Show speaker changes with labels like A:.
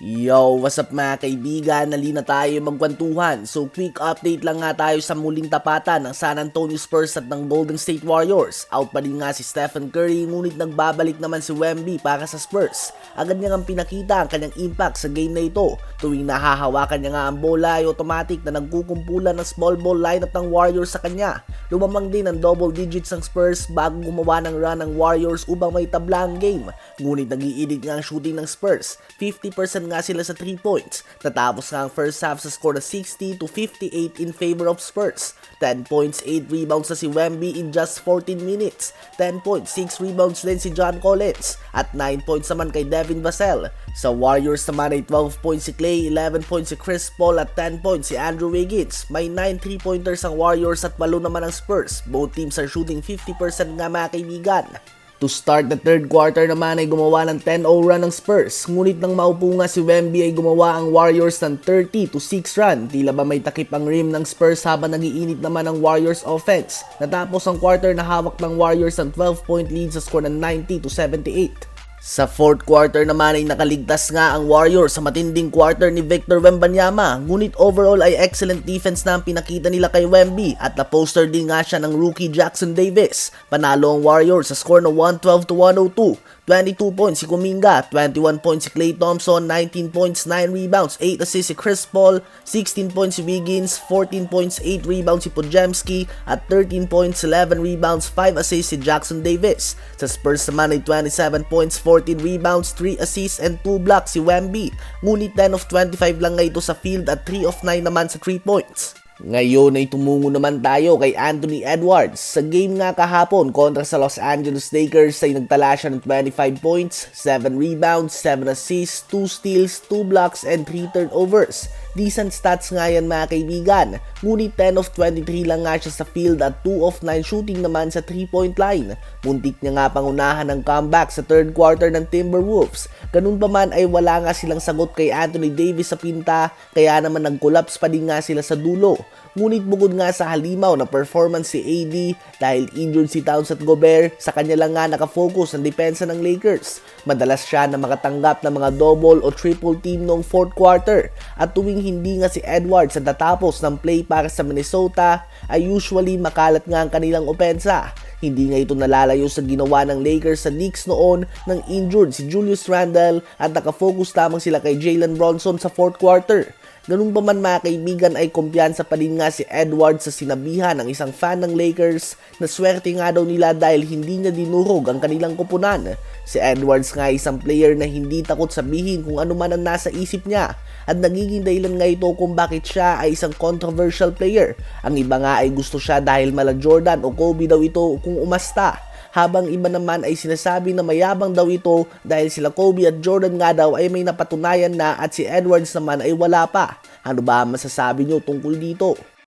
A: Yo, what's up mga kaibigan? Nalina tayo magkwentuhan. So quick update lang nga tayo sa muling tapatan ng San Antonio Spurs at ng Golden State Warriors. Out pa din nga si Stephen Curry, ngunit nagbabalik naman si Wemby para sa Spurs. Agad niya nga pinakita ang kanyang impact sa game na ito. Tuwing nahahawakan niya nga ang bola ay automatic na nagkukumpulan ng small ball lineup ng Warriors sa kanya. Lumamang din ang double digits ng Spurs bago gumawa ng run ng Warriors upang may tabla ang game. Ngunit nag-iinit nga ang shooting ng Spurs. 50% nga sila sa 3 points. Natapos nga ang first half sa score na 60-58 in favor of Spurs. 10 points, 8 rebounds na si Wemby in just 14 minutes. 10 points, 6 rebounds din si John Collins. At 9 points naman kay Devin Vassell. Sa Warriors naman ay 12 points si Klay, 11 points si Chris Paul at 10 points si Andrew Wiggins. May 9 3-pointers ang Warriors at 8 naman ang Spurs. Both teams are shooting 50% nga mga kaibigan. To start the third quarter naman ay gumawa ng 10-0 run ng Spurs. Ngunit nang maupo nga si Wemby ay gumawa ang Warriors ng 30-6 run. Tila ba may takip ang rim ng Spurs habang nagiinit naman ang Warriors offense. Natapos ang quarter na hawak ng Warriors ng 12-point lead sa score ng 90-78. Sa fourth quarter naman ay nakaligtas nga ang Warriors sa matinding quarter ni Victor Wembanyama. Ngunit overall ay excellent defense na ang pinakita nila kay Wemby at na-poster din nga siya ng rookie Jackson Davis. Panalo ang Warriors sa score na 112-102. 22 points si Kuminga, 21 points si Klay Thompson, 19 points, 9 rebounds, 8 assists si Chris Paul, 16 points si Wiggins, 14 points, 8 rebounds si Podziemski, at 13 points, 11 rebounds, 5 assists si Jackson Davis. Sa Spurs naman ay 27 points, 14 rebounds, 3 assists, and 2 blocks si Wemby. Ngunit 10 of 25 lang nga ito sa field at 3 of 9 naman sa 3 points. Ngayon ay tumungo naman tayo kay Anthony Edwards. Sa game nga kahapon kontra sa Los Angeles Lakers ay nagtala siya ng 25 points, 7 rebounds, 7 assists, 2 steals, 2 blocks, and 3 turnovers. Decent stats nga yan mga kaibigan. Ngunit 10 of 23 lang nga siya sa field at 2 of 9 shooting naman sa 3-point line. Muntik niya nga pangunahan ng comeback sa third quarter ng Timberwolves. Ganun pa man ay wala nga silang sagot kay Anthony Davis sa pinta, kaya naman nag-collapse pa din nga sila sa dulo. Ngunit bukod nga sa halimaw na performance si AD dahil injured si Towns at Gobert, sa kanya lang nga nakafocus ang depensa ng Lakers. Madalas siya na makatanggap ng mga double o triple team noong fourth quarter at tuwing hindi nga si Edwards ang tatapos ng play para sa Minnesota ay usually makalat nga ang kanilang opensa. Hindi nga ito nalalayo sa ginawa ng Lakers sa Knicks noon nang injured si Julius Randle at nakafocus lamang sila kay Jalen Bronson sa fourth quarter. Ganun pa man mga kaibigan ay kumpiyansa pa din nga si Edwards sa sinabihan ng isang fan ng Lakers na swerte nga daw nila dahil hindi niya dinurog ang kanilang koponan. Si Edwards nga isang player na hindi takot sabihin kung ano man ang nasa isip niya at nagiging dahilan nga ito kung bakit siya ay isang controversial player. Ang iba nga ay gusto siya dahil mala Jordan o Kobe daw ito kung umasta. Habang iba naman ay sinasabi na mayabang daw ito dahil sila Kobe at Jordan nga daw ay may napatunayan na at si Edwards naman ay wala pa. Ano ba masasabi nyo tungkol dito?